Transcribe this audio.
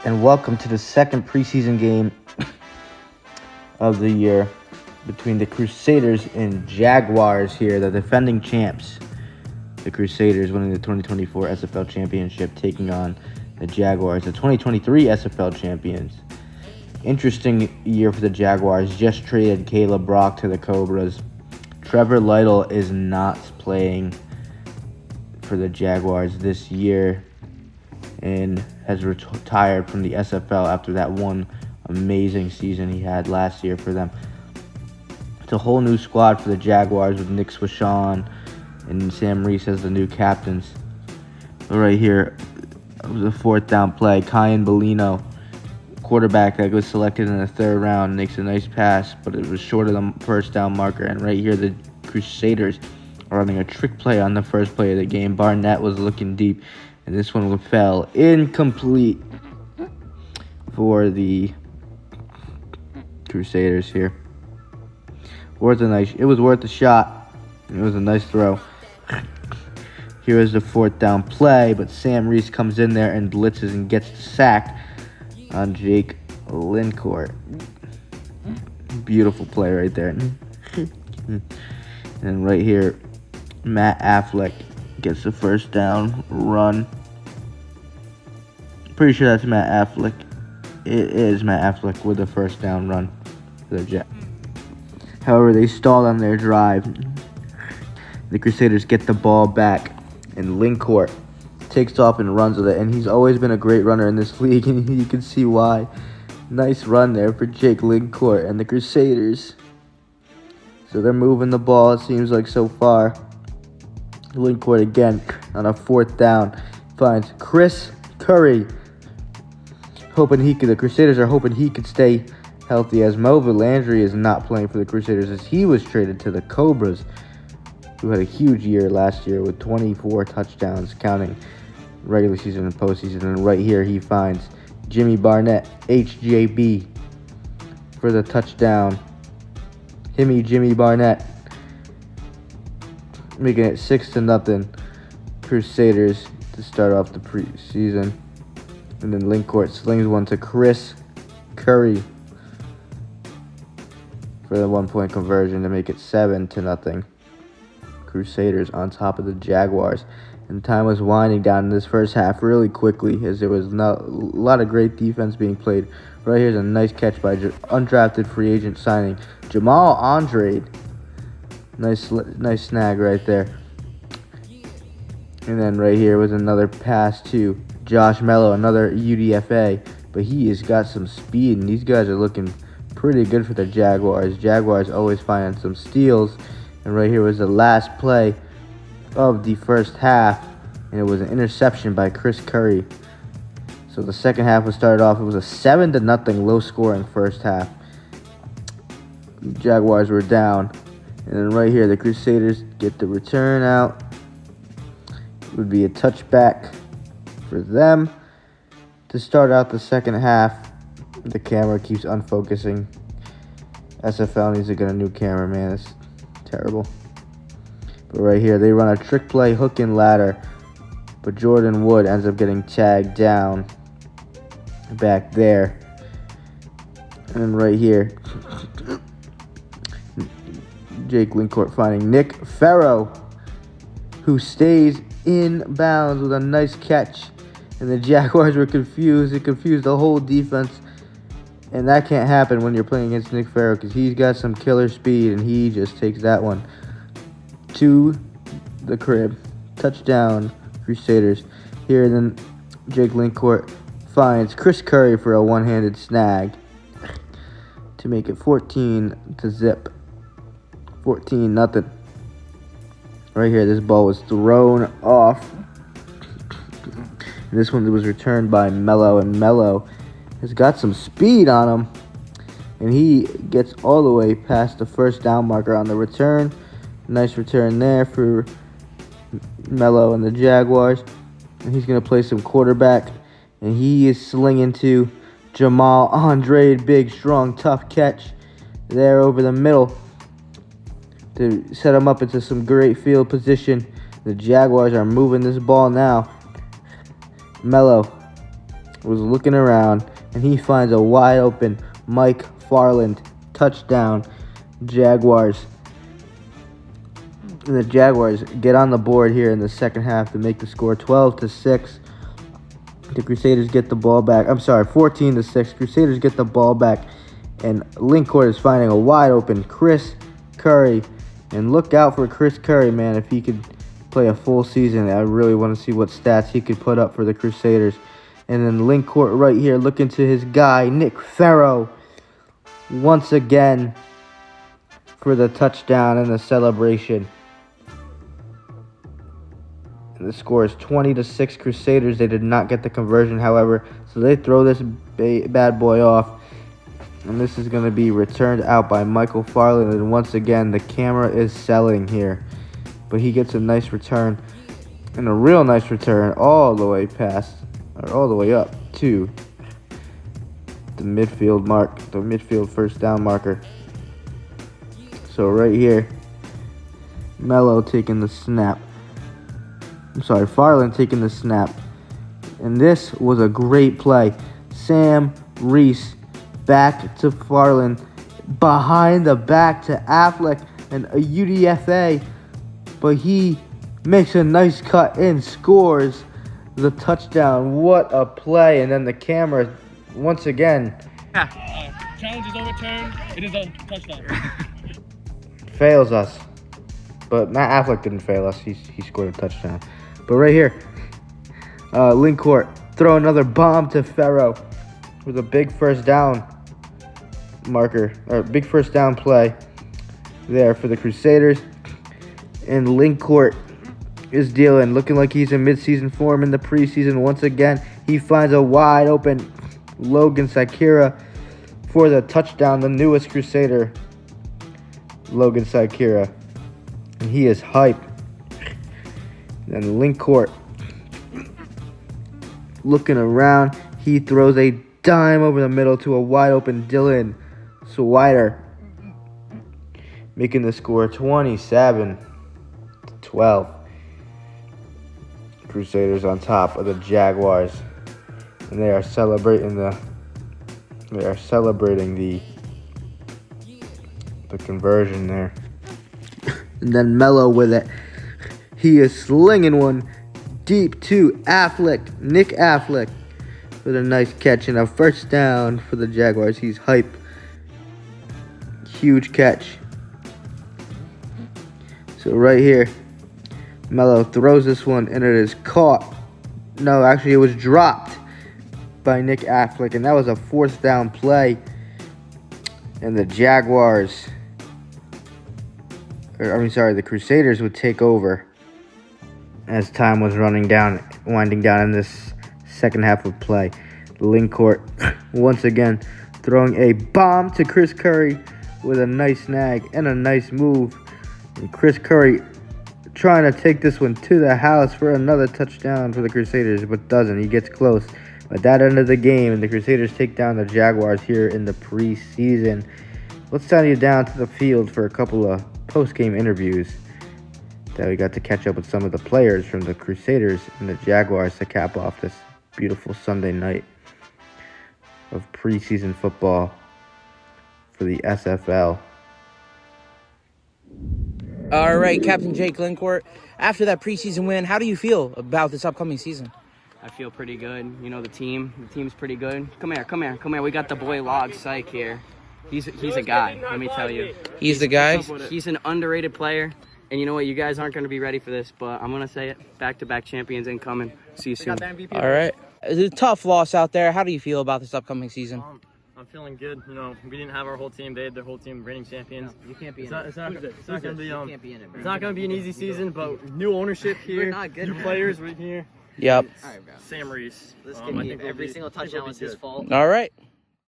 and welcome to the second preseason game of the year between the Crusaders and Jaguars here, the defending champs. The Crusaders winning the 2024 SFL Championship, taking on the Jaguars, the 2023 SFL champions. Interesting year for the Jaguars. Just traded Caleb Brock to the Cobras. Trevor Lytle is not playing for the Jaguars this year and has retired from the SFL after that one amazing season he had last year for them. It's a whole new squad for the Jaguars with Nick Swishon and Sam Reese as the new captains. Right here was a fourth down play. Kyan Bellino, quarterback that was selected in the third round, makes a nice pass, but it was short of the first down marker. And right here, the Crusaders are running a trick play on the first play of the game. Barnett was looking deep, and this one fell incomplete for the Crusaders here. It was worth a shot. It was a nice throw. Here is the fourth down play, but Sam Reese comes in there and blitzes and gets sacked on Jake Lincourt. Beautiful play right there. And right here, Matt Affleck gets the first down run. Pretty sure that's Matt Affleck. It is Matt Affleck with the first down run for the Jets. However, they stalled on their drive. The Crusaders get the ball back, and Lincourt takes off and runs with it. And he's always been a great runner in this league, and you can see why. Nice run there for Jake Lincourt and the Crusaders. So they're moving the ball, it seems like, so far. Lincourt again on a fourth down finds Chris Curry. The Crusaders are hoping he could stay healthy, as Melvin Landry is not playing for the Crusaders as he was traded to the Cobras, who had a huge year last year with 24 touchdowns, counting regular season and postseason. And right here he finds Jimmy Barnett, HJB, for the touchdown. Jimmy Barnett, making it 6-0 Crusaders to start off the preseason. And then Lincourt slings one to Chris Curry for the 1-point conversion to make it 7-0. Crusaders on top of the Jaguars. And time was winding down in this first half really quickly, as there was a lot of great defense being played. Right here's a nice catch by undrafted free agent signing Jamal Andrade. Nice snag right there. And then right here was another pass to Josh Mello, another UDFA. But he has got some speed, and these guys are looking pretty good for the Jaguars. Jaguars always finding some steals. And right here was the last play of the first half, and it was an interception by Chris Curry. So the second half was started off. It was a 7-0 low-scoring first half. Jaguars were down. And then right here, the Crusaders get the return out. It would be a touchback for them to start out the second half. The camera keeps unfocusing. SFL needs to get a new camera, man. It's terrible. But right here, they run a trick play, hook and ladder. But Jordan Wood ends up getting tagged down back there. And then right here, Jake Lincourt finding Nick Farrow, who stays in bounds with a nice catch. And the Jaguars were confused. It confused the whole defense. And that can't happen when you're playing against Nick Farrow, because he's got some killer speed, and he just takes that one to the crib. Touchdown, Crusaders. Here, then Jake Lincourt finds Chris Curry for a one-handed snag to make it 14-0. 14-0. Right here, this ball was thrown off. This one was returned by Mello, and Mello has got some speed on him, and he gets all the way past the first down marker on the return. Nice return there for Mello and the Jaguars. And he's going to play some quarterback, and he is slinging to Jamal Andrade. Big, strong, tough catch there over the middle to set him up into some great field position. The Jaguars are moving this ball now. Mello was looking around, and he finds a wide open Mike Farland touchdown. Jaguars. And the Jaguars get on the board here in the second half to make the score 12-6. The Crusaders get the ball back. I'm sorry, 14-6. Crusaders get the ball back, and Linkcourt is finding a wide open Chris Curry. And look out for Chris Curry, man. If he could play a full season, I really want to see what stats he could put up for the Crusaders. And then Linkcourt right here looking to his guy, Nick Farrow, once again for the touchdown and the celebration. And the score is 20-6 Crusaders. They did not get the conversion, however, so they throw this bad boy off. And this is going to be returned out by Michael Farland. And once again, the camera is selling here. But he gets a nice return. And a real nice return all the way past, or all the way up to the midfield mark, the midfield first down marker. So right here, Mello taking the snap. I'm sorry, Farland taking the snap. And this was a great play. Sam Reese back to Farland, behind the back to Affleck, and a UDFA, but he makes a nice cut and scores the touchdown. What a play. And then the camera, once again, challenge is overturned. It is a touchdown. fails us. But Matt Affleck didn't fail us. He scored a touchdown. But right here, Linkcourt throw another bomb to Farrow with a big first down marker, or big first down play there for the Crusaders. And Linkcourt is dealing, looking like he's in midseason form in the preseason. Once again, he finds a wide open Logan Sakira for the touchdown, the newest Crusader, Logan Sakira. And he is hyped. And Linkcourt looking around, he throws a dime over the middle to a wide open Dylan Swider, making the score 27-12. Crusaders on top of the Jaguars, and they are celebrating the conversion there. And then Mello with it, he is slinging one deep to Affleck, Nick Affleck, with a nice catch and a first down for the Jaguars. He's hype. Huge catch. So right here, Mello throws this one, and it is caught. No, actually it was dropped by Nick Affleck, and that was a fourth down play. And the Jaguars, the Crusaders would take over as time was winding down in this second half of play. Linkcourt once again throwing a bomb to Chris Curry with a nice snag and a nice move. And Chris Curry trying to take this one to the house for another touchdown for the Crusaders, but doesn't. He gets close. But that ended the game, and the Crusaders take down the Jaguars here in the preseason. Let's send you down to the field for a couple of post-game interviews that we got to catch up with some of the players from the Crusaders and the Jaguars to cap off this beautiful Sunday night of preseason football for the SFL. All right, Captain Jake Linkcourt, after that preseason win, how do you feel about this upcoming season? I feel pretty good. You know, the team's pretty good. Come here. We got the boy Log Psych here. He's a guy, let me tell you. He's the guy? He's an underrated player. And you know what? You guys aren't going to be ready for this, but I'm going to say it. Back-to-back champions incoming. See you soon. All right. It's a tough loss out there. How do you feel about this upcoming season? I'm feeling good. You know, we didn't have our whole team. They had their whole team, reigning champions. No, you can't be It's in not, it. it's not going to be It's not going to be an easy season, but new ownership here, not good, new man. players right here. Yep. All right, bro. Sam Reese. This I kid, think every we'll single be touchdown was his good. fault. All right.